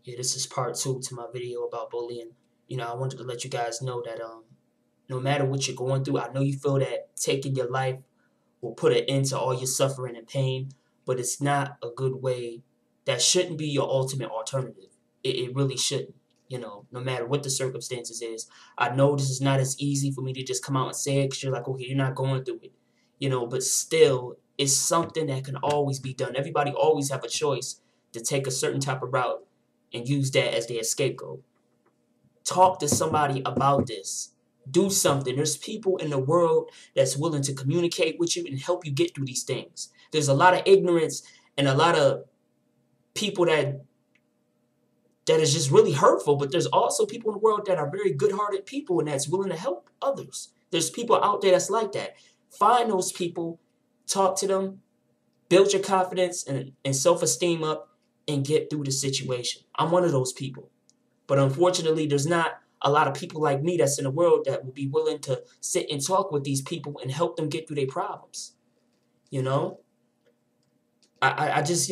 Yeah, this is part two to my video about bullying. I wanted to let you guys know that no matter what you're going through, I know you feel that taking your life will put an end to all your suffering and pain, but it's not a good way. That shouldn't be your ultimate alternative. It really shouldn't. No matter what the circumstances is. I know this is not as easy for me to just come out and say it because you're like, okay, you're not going through it. But still, it's something that can always be done. Everybody always have a choice to take a certain type of route and use that as their scapegoat. Talk to somebody about this. Do something. There's people in the world that's willing to communicate with you and help you get through these things. There's a lot of ignorance and a lot of people that is just really hurtful, but there's also people in the world that are very good-hearted people and that's willing to help others. There's people out there that's like that. Find those people, talk to them, build your confidence and self-esteem up, and get through the situation. I'm one of those people. But unfortunately, there's not a lot of people like me that's in the world that will be willing to sit and talk with these people and help them get through their problems. I just,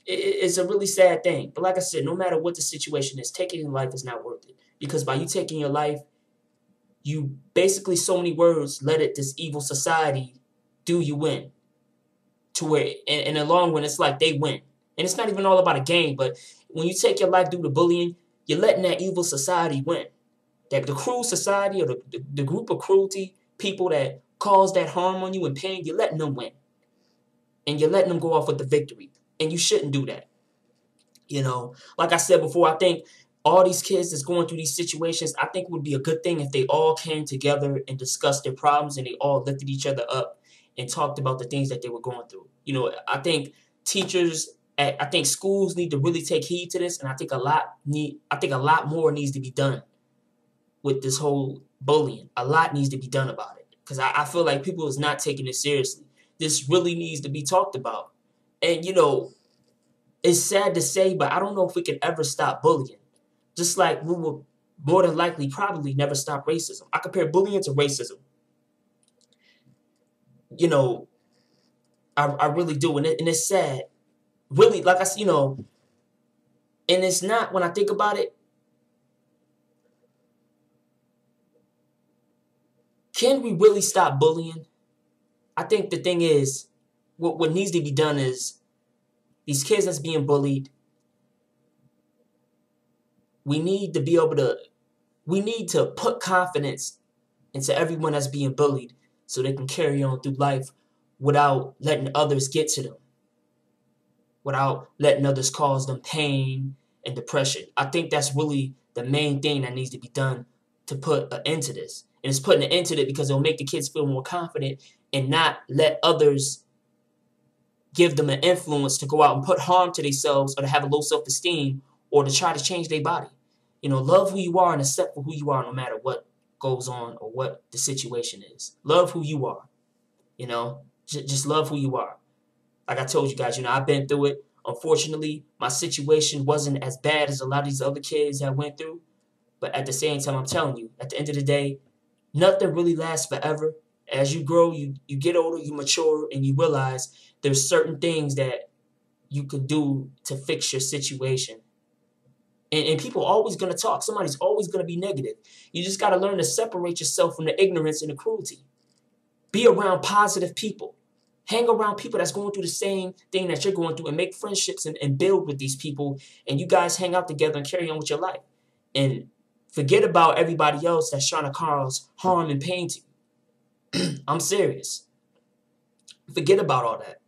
it's a really sad thing. But like I said, no matter what the situation is, taking your life is not worth it. Because by you taking your life, you basically, so many words, let it, this evil society, do you win. To where, in the long run, it's like they win. And it's not even all about a game, but when you take your life due to bullying, you're letting that evil society win. That the cruel society or the group of cruelty people that cause that harm on you and pain, you're letting them win. And you're letting them go off with the victory. And you shouldn't do that. Like I said before, I think all these kids that's going through these situations, I think it would be a good thing if they all came together and discussed their problems and they all lifted each other up and talked about the things that they were going through. I think teachers, I think schools need to really take heed to this, and I think a lot more needs to be done with this whole bullying. A lot needs to be done about it because I feel like people is not taking it seriously. This really needs to be talked about, and it's sad to say, but I don't know if we can ever stop bullying. Just like we will more than likely probably never stop racism. I compare bullying to racism. I really do, and it's sad. Really, like I said, and it's not, when I think about it, can we really stop bullying? I think the thing is, what needs to be done is, these kids that's being bullied, we need to put confidence into everyone that's being bullied so they can carry on through life without letting others get to them, without letting others cause them pain and depression. I think that's really the main thing that needs to be done to put an end to this. And it's putting an end to it because it'll make the kids feel more confident and not let others give them an influence to go out and put harm to themselves or to have a low self-esteem or to try to change their body. Love who you are and accept for who you are no matter what goes on or what the situation is. Love who you are. Just love who you are. Like I told you guys, I've been through it. Unfortunately, my situation wasn't as bad as a lot of these other kids that went through. But at the same time, I'm telling you, at the end of the day, nothing really lasts forever. As you grow, you get older, you mature, and you realize there's certain things that you could do to fix your situation. And people are always going to talk. Somebody's always going to be negative. You just got to learn to separate yourself from the ignorance and the cruelty. Be around positive people. Hang around people that's going through the same thing that you're going through and make friendships and build with these people. And you guys hang out together and carry on with your life. And forget about everybody else that's trying to cause harm and pain to you. I'm serious. Forget about all that.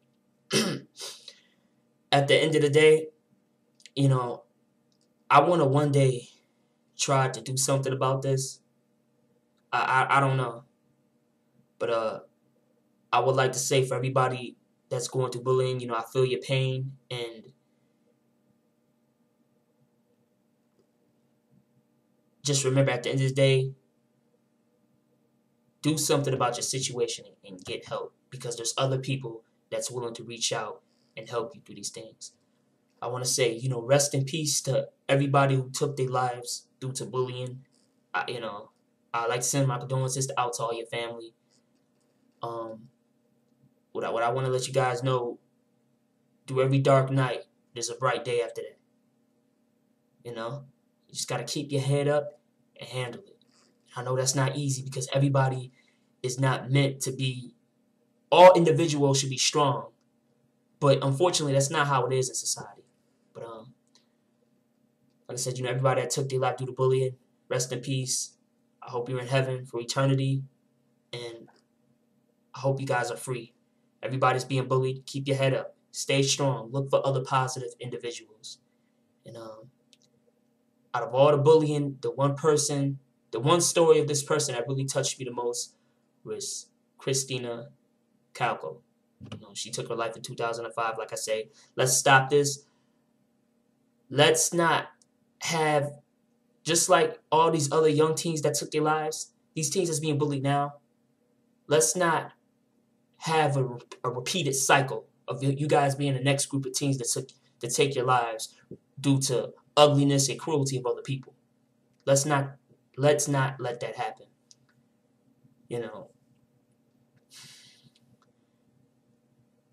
At the end of the day, I want to one day try to do something about this. I don't know. But I would like to say, for everybody that's going through bullying, I feel your pain, and just remember, at the end of the day, do something about your situation and get help, because there's other people that's willing to reach out and help you through these things. I want to say, rest in peace to everybody who took their lives due to bullying. I like to send my condolences out to all your family. What I want to let you guys know, through every dark night, there's a bright day after that. You know, you just got to keep your head up and handle it. I know that's not easy because everybody is not meant to be, all individuals should be strong. But unfortunately, that's not how it is in society. But like I said, everybody that took their life due to bullying, rest in peace. I hope you're in heaven for eternity, and I hope you guys are free. Everybody's being bullied. Keep your head up. Stay strong. Look for other positive individuals. And out of all the bullying, the one story of this person that really touched me the most was Christina Calco. She took her life in 2005. Like I say, let's stop this. Let's not have, just like all these other young teens that took their lives, these teens that's being bullied now, let's not have a repeated cycle of you guys being the next group of teens that take your lives due to ugliness and cruelty of other people. Let's not let that happen.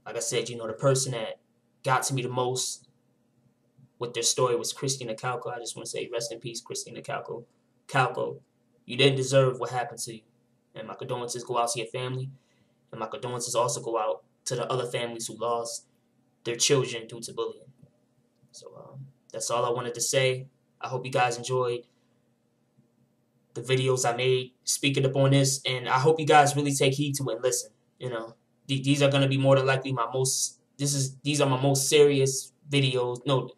Like I said, the person that got to me the most with their story was Christina Calco. I just want to say rest in peace, Christina Calco. Calco, you didn't deserve what happened to you. And my condolences go out to your family. And my condolences also go out to the other families who lost their children due to bullying. So that's all I wanted to say. I hope you guys enjoyed the videos I made speaking up on this. And I hope you guys really take heed to it and listen. These are going to be more than likely these are my most serious videos. No,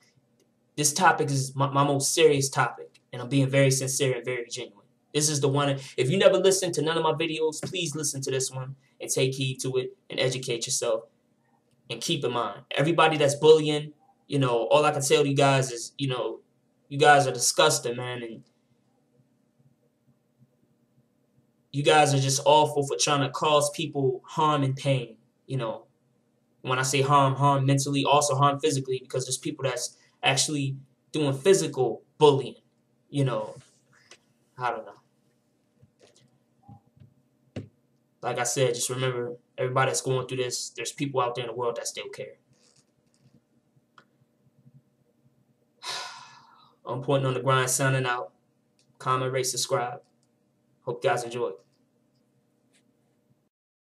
this topic is my most serious topic, and I'm being very sincere and very genuine. This is the one. If you never listened to none of my videos, please listen to this one and take heed to it and educate yourself. And keep in mind, everybody that's bullying, all I can tell you guys is, you guys are disgusting, man, and you guys are just awful for trying to cause people harm and pain. When I say harm mentally, also harm physically, because there's people that's actually doing physical bullying. I don't know. Like I said, just remember, everybody that's going through this, there's people out there in the world that still care. On Point on the Grind, signing out. Comment, rate, subscribe. Hope you guys enjoy.